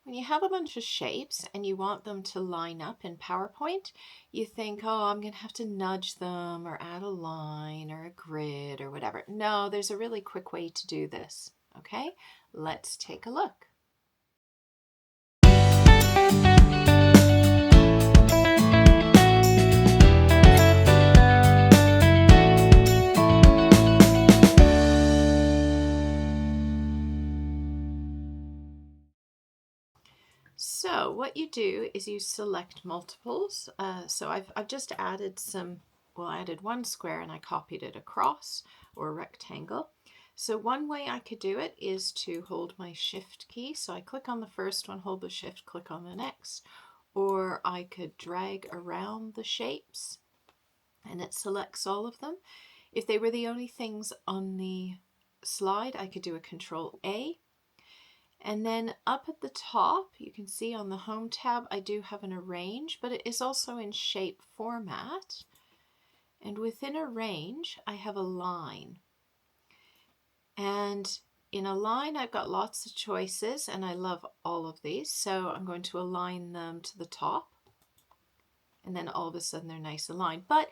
When you have a bunch of shapes and you want them to line up in PowerPoint, you think, oh, I'm going to have to nudge them or add a line or a grid or whatever. No, there's a really quick way to do this. Okay, let's take a look. So what you do is you select multiples. So I've just added I added one square and I copied it across, or a rectangle. So one way I could do it is to hold my shift key. So I click on the first one, hold the shift, click on the next. Or I could drag around the shapes and it selects all of them. If they were the only things on the slide, I could do a Control A. And then up at the top, you can see on the Home tab, I do have an Arrange, but it is also in shape format. And within Arrange, I have a line. And in a line, I've got lots of choices, and I love all of these. So I'm going to align them to the top. And then all of a sudden, they're nice aligned. But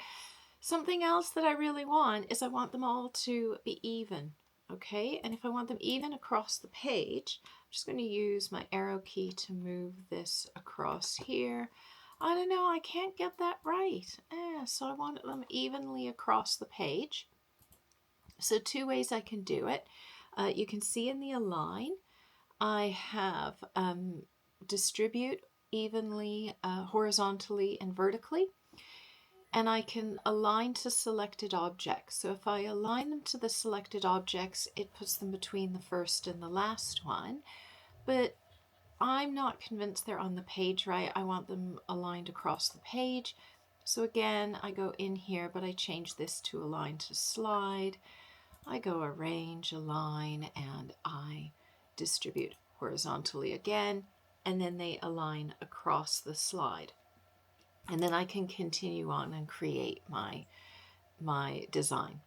something else that I really want is I want them all to be even. Okay, and if I want them even across the page, I'm just going to use my arrow key to move this across here. I don't know, I can't get that right. So I want them evenly across the page. So two ways I can do it. You can see in the Align, I have distribute evenly, horizontally and vertically. And I can align to selected objects. So if I align them to the selected objects, it puts them between the first and the last one. But I'm not convinced they're on the page right. I want them aligned across the page. So again, I go in here, but I change this to Align to Slide. I go Arrange, Align, and I distribute horizontally again, and then they align across the slide. And then I can continue on and create my design.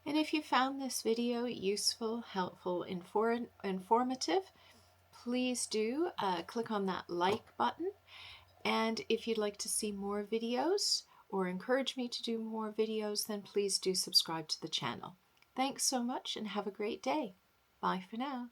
And if you found this video useful, helpful, informative, please do click on that like button. And if you'd like to see more videos or encourage me to do more videos, then please do subscribe to the channel. Thanks so much and have a great day. Bye for now.